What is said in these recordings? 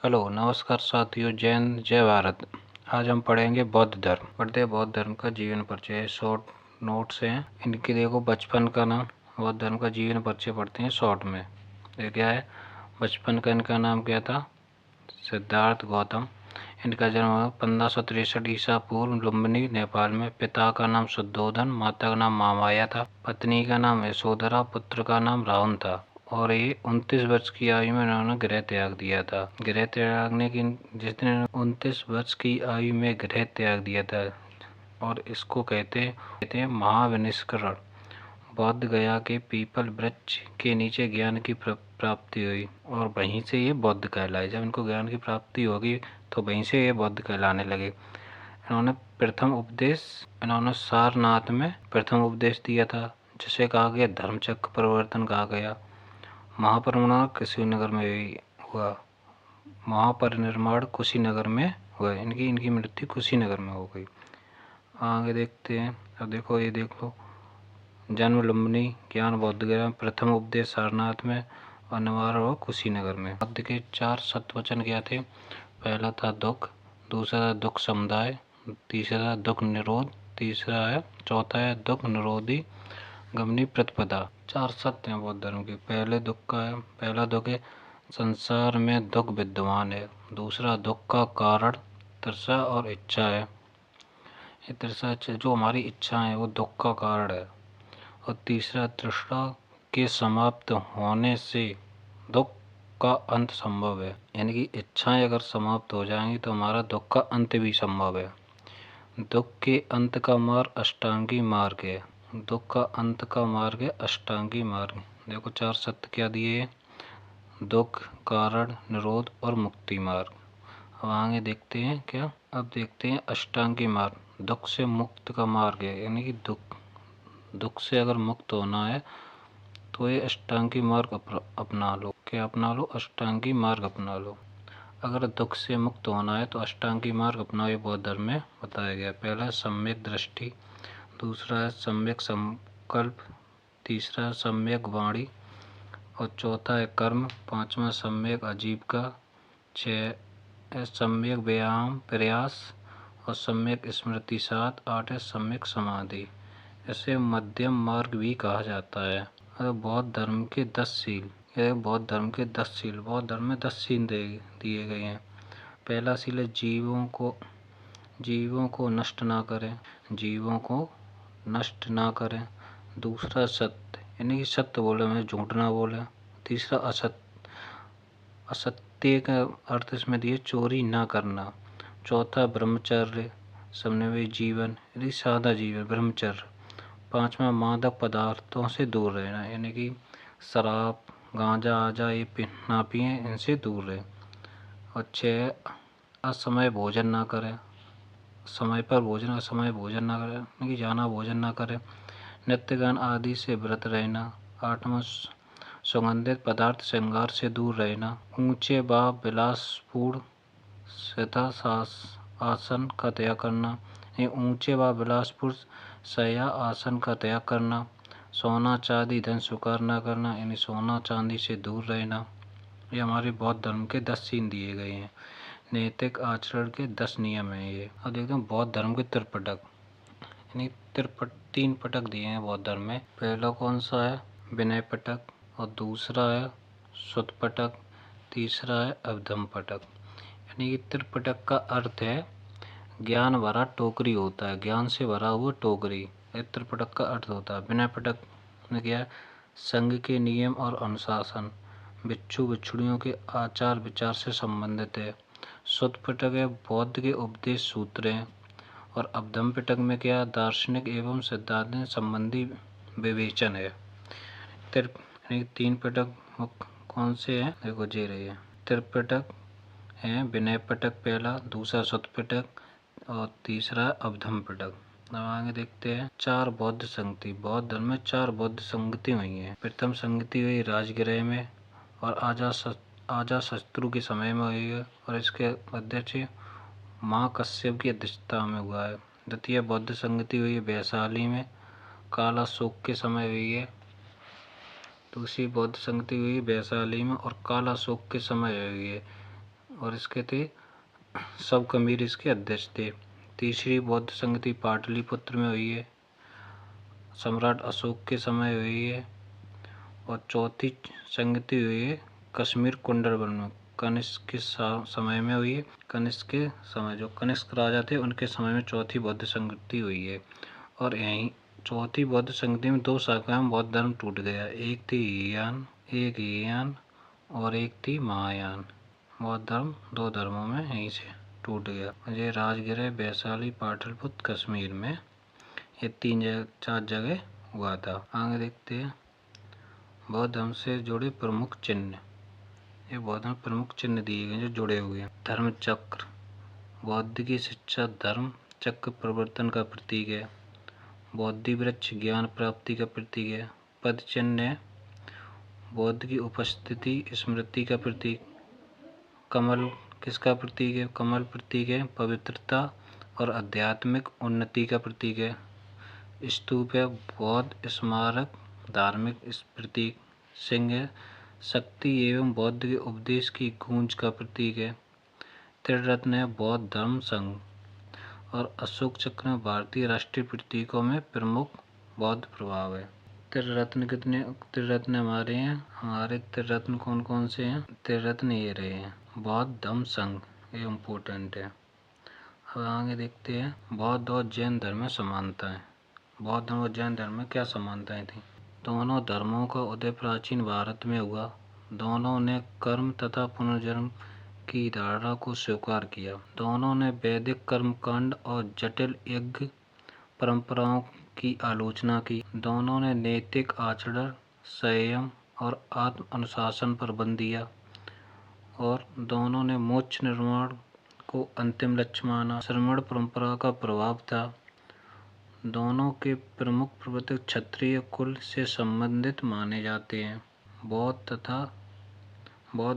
Hello नमस्कार साथियों, जय हिंद जय भारत। आज हम पढ़ेंगे बौद्ध धर्म। पढ़ते हैं बौद्ध धर्म का जीवन परिचय। शॉर्ट नोट्स हैं इनकी। देखो, बचपन का नाम। बौद्ध धर्म का जीवन परिचय पढ़ते हैं शॉर्ट में। ये क्या है? बचपन का इनका नाम क्या था? सिद्धार्थ गौतम। इनका जन्म 1563 ईसा पूर्व लुम्बिनी नेपाल में। पिता का नाम शुद्धोधन, माता का नाम महामाया था। पत्नी का नाम यशोधरा, पुत्र का नाम राहुल था। और ये 29 वर्ष की आयु में इन्होंने गृह त्याग दिया था। गृह त्यागने की जिस दिन 29 वर्ष की आयु में गृह त्याग दिया था, और इसको कहते हैं महाविनिष्करण। बौद्ध गया के पीपल वृक्ष के नीचे ज्ञान की प्राप्ति हुई, और वहीं से ये बौद्ध कहलाए। जब इनको ज्ञान की प्राप्ति होगी तो वहीं से ये बौद्ध कहलाने लगे। इन्होंने सारनाथ में प्रथम उपदेश दिया था, जिसे कहा गया धर्मचक्र परिवर्तन कहा गया। महापरिनिर्वाण कुशीनगर में हुआ। महापरिनिर्वाण कुशीनगर में हुआ। इनकी मृत्यु कुशीनगर में हो गई। आगे देखते हैं। अब देखो, ये देख लो। जन्म लुम्बिनी, ज्ञान बौद्ध गया, प्रथम उपदेश सारनाथ में, और निवारण हुआ कुशीनगर में। बौद्ध के 4 सत्वचन क्या थे? पहला था दुख, दूसरा था दुख समुदाय, तीसरा था दुख निरोध, चौथा है दुख निरोधी गमनी प्रतिपदा। 4 सत्य हैं बौद्ध धर्म के। पहला दुख है संसार में दुख विद्यमान है। दूसरा दुख का कारण तृषा और इच्छा है। ये तृषा, जो हमारी इच्छा है, वो दुख का कारण है। और तीसरा, तृष्णा के समाप्त होने से दुख का अंत संभव है। यानी कि इच्छाएं अगर समाप्त हो जाएंगी तो हमारा दुख का अंत भी संभव है। दुख के अंत का मार्ग अष्टांगी मार्ग है। दुख का अंत का मार्ग है अष्टांगी मार्ग। देखो, 4 सत्य क्या दिए? दुख, कारण, निरोध और मुक्ति मार्ग। अब आगे देखते हैं क्या? अब देखते हैं अष्टांगी मार्ग। दुख से मुक्त का मार्ग है। यानी कि दुख से अगर मुक्त होना है तो ये अष्टांगी मार्ग अपना लो। क्या अपना लो? अष्टांगी मार्ग अपना लो। अगर दुख से मुक्त होना है तो अष्टांगी मार्ग अपनाओ। ये बौद्ध धर्म में बताया गया। पहला है सम्यक दृष्टि, दूसरा है सम्यक संकल्प, तीसरा है सम्यक वाणी, और चौथा है कर्म, पांचवा सम्यक आजीविका, 6 है सम्यक व्यायाम प्रयास, और सम्यक स्मृति 7, 8 है सम्यक समाधि। इसे मध्यम मार्ग भी कहा जाता है। बौद्ध धर्म के 10 सील। यह बौद्ध धर्म के 10 सील। बौद्ध धर्म में 10 सील दिए गए हैं। पहला सील है जीवों को नष्ट ना करें। जीवों को नष्ट ना करें। दूसरा सत्य, यानी कि सत्य बोले, हमें झूठ ना बोले। तीसरा असत्य का अर्थ इसमें दिए चोरी ना करना। चौथा ब्रह्मचर्य, समन्वय जीवन, यानी सादा जीवन, ब्रह्मचर्य। पांचवा मादक पदार्थों से दूर रहना, यानी कि शराब, गांजा आजा ये ना पिए, इनसे दूर रहे। और 6 असमय भोजन ना करें। समय पर भोजन, असमय भोजन ना करें, यानी कि जाना भोजन ना करें। नित्य गान आदि से व्रत रहना। 8वां सुगंधित पदार्थ श्रृंगार से दूर रहना। ऊंचे व विलासपूर्ण आसन का त्याग करना। ये ऊंचे व विलासपूर्ण शय्या आसन का त्याग करना। सोना चांदी धन स्वीकार न करना, यानी सोना चांदी से दूर रहना। ये हमारे बौद्ध धर्म के 10 सीन दिए गए हैं। नैतिक आचरण के 10 नियम हैं ये। अब देखते हैं बौद्ध धर्म के त्रिपिटक, यानी 3 पिटक दिए हैं बौद्ध धर्म में। पहला कौन सा है? विनय पिटक, और दूसरा है सुत्त पिटक, तीसरा है अभिधम्म पिटक। यानी कि त्रिपिटक का अर्थ है ज्ञान भरा टोकरी होता है, ज्ञान से भरा हुआ टोकरी। त्रिपिटक का अर्थ होता है। विनय पिटक में क्या है? संघ के नियम और अनुशासन, भिक्षु भिक्षुणियों के आचार विचार से संबंधित है। सुत्त पिटक है बौद्ध के उपदेश सूत्र हैं। और अभिधम्म पिटक में क्या? दार्शनिक एवं सिद्धांत संबंधी विवेचन है। 3 पिटक कौन से हैं? देखो, जे रही है। त्रिपिटक है विनय पिटक पहला, दूसरा सुत्त पिटक, और तीसरा अभिधम्म पिटक। अब आगे देखते हैं 4 बौद्ध संगति। बौद्ध धर्म में 4 बौद्ध संगति हुई हैं। प्रथम संगति हुई राजगृह में और अजातशत्रु के समय में हुई है, और इसके अध्यक्ष महाकश्यप की अध्यक्षता में हुआ है। द्वितीय बौद्ध संगति हुई है वैशाली में, कालाशोक के समय हुई है। दूसरी बौद्ध संगति हुई वैशाली में और कालाशोक के समय हुई है। और इसके थे सब कबीर इसके अध्यक्ष थे। तीसरी बौद्ध संगति पाटलिपुत्र में हुई है, सम्राट अशोक के समय हुई है। और चौथी संगति हुई है कश्मीर कुंडलवन में, कनिष्क के समय में हुई है। कनिष्क के समय, जो कनिष्क राजा थे उनके समय में चौथी बौद्ध संगति हुई है। और यहीं चौथी बौद्ध संगति में दो शाखाएं में बौद्ध धर्म टूट गया, एक थी हीनयान और एक थी महायान। बौद्ध धर्म दो धर्मों में यहीं से टूट गया। ये राजगृह, वैशाली, पाटलिपुत्र, कश्मीर में ये 3-4 जगह हुआ था। आगे देखते हैं बौद्ध धर्म से जुड़े प्रमुख चिन्ह। ये बौद्ध धर्म प्रमुख चिन्ह दिए गए जो जुड़े हुए हैं। धर्म चक्र, बौद्ध की शिक्षा धर्म चक्र परिवर्तन का प्रतीक है। बौद्धि वृक्ष ज्ञान प्राप्ति का प्रतीक है। पद चिन्ह है बौद्ध की उपस्थिति स्मृति का प्रतीक। कमल किसका प्रतीक है? कमल प्रतीक है पवित्रता और आध्यात्मिक उन्नति का प्रतीक है। स्तूप है बौद्ध स्मारक धार्मिक प्रतीक। सिंह है शक्ति एवं बौद्ध के उपदेश की गूंज का प्रतीक है। त्रिरत्न है बौद्ध धर्म संघ। और अशोक चक्र में भारतीय राष्ट्रीय प्रतीकों में प्रमुख बौद्ध प्रभाव है। त्रिरत्न कितने त्रिरत्न हमारे हैं? हमारे त्रिरत्न कौन कौन से हैं? त्रिरत्न ये रहे हैं बौद्ध धम्म संघ, ये इम्पोर्टेंट है। अब आगे देखते हैं बौद्ध और जैन धर्म में समानताएं। बौद्ध धर्म और जैन धर्म में क्या समानताएं थी? दोनों धर्मों का उदय प्राचीन भारत में हुआ। दोनों ने कर्म तथा पुनर्जन्म की धारणा को स्वीकार किया। दोनों ने वैदिक कर्मकांड और जटिल यज्ञ परंपराओं की आलोचना की। दोनों ने नैतिक आचरण, संयम और आत्म अनुशासन पर बल दिया। और दोनों ने मोक्ष निर्माण को अंतिम लक्ष्य माना। श्रमण परंपरा का प्रभाव था। दोनों के प्रमुख प्रवर्तक क्षत्रिय कुल से संबंधित माने जाते हैं। बौद्ध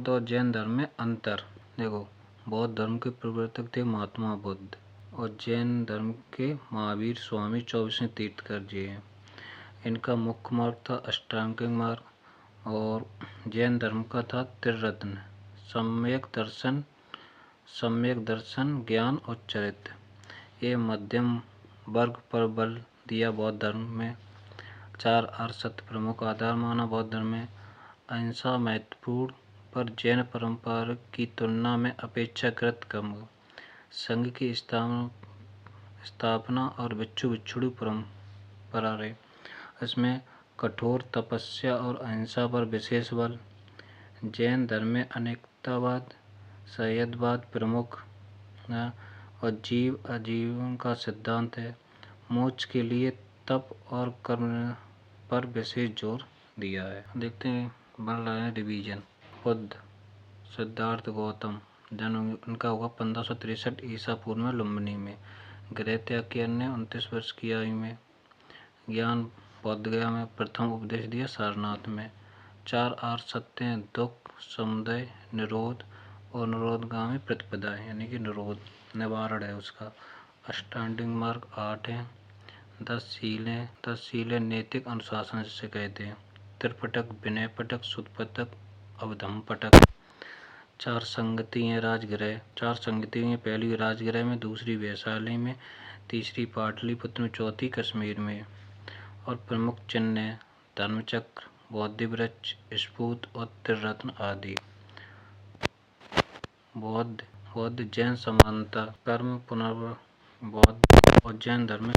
और जैन धर्म में अंतर देखो, बौद्ध धर्म के प्रवर्तक थे महात्मा बुद्ध और जैन धर्म के महावीर स्वामी 24वें तीर्थंकर जी हैं। इनका मुख्य मार्ग था अष्टांगिक मार्ग और जैन धर्म का था त्रिरत्न, सम्यक दर्शन, ज्ञान और चरित्र। ये मध्यम वर्ग पर बल दिया। बौद्ध धर्म में 4 आर्य सत्य प्रमुख आधार माना। बौद्ध धर्म में अहिंसा महत्वपूर्ण पर जैन परंपरा की तुलना में अपेक्षाकृत कम। संघ की स्थापना और भिक्षु परंपरा रहे। इसमें कठोर तपस्या और अहिंसा पर विशेष बल। जैन धर्म में अनेकतावाद, संयतवाद प्रमुख है और जीव आजीवन का सिद्धांत है। मोक्ष के लिए तप और कर्म पर विशेष जोर दिया है। देखते हैं बन रहा है डिवीजन। बुद्ध सिद्धार्थ गौतम, जन्म उनका हुआ 1563 ईसा पूर्व में लुम्बिनी में। गृह त्याग किया ने 29 वर्ष की आयु में। ज्ञान बौद्ध गया में प्रथम उपदेश दिया सारनाथ में। 4 आर्य सत्य हैं दुख, समुदय, निरोध और निरोधगामी प्रतिपदा है, यानी कि निरोध निवारण है उसका। अष्टांगिक मार्ग 8 है। 10 सीलें नैतिक अनुशासन जिसे कहते हैं। त्रिपिटक, विनय पिटक, सुत्तपिटक, अभिधम्म पिटक। 4 संगति हैं राजगृह। 4 संगति हैं, पहली राजगृह में, दूसरी वैशाली में, तीसरी पाटलिपुत्र में, चौथी कश्मीर में। और प्रमुख चिन्ह हैं धर्मचक्र, बौद्धि वृक्ष, स्फूर्त और त्रिरत्न आदि। बौद्ध जैन समानता, कर्म पुनर्बौद्ध और जैन धर्म में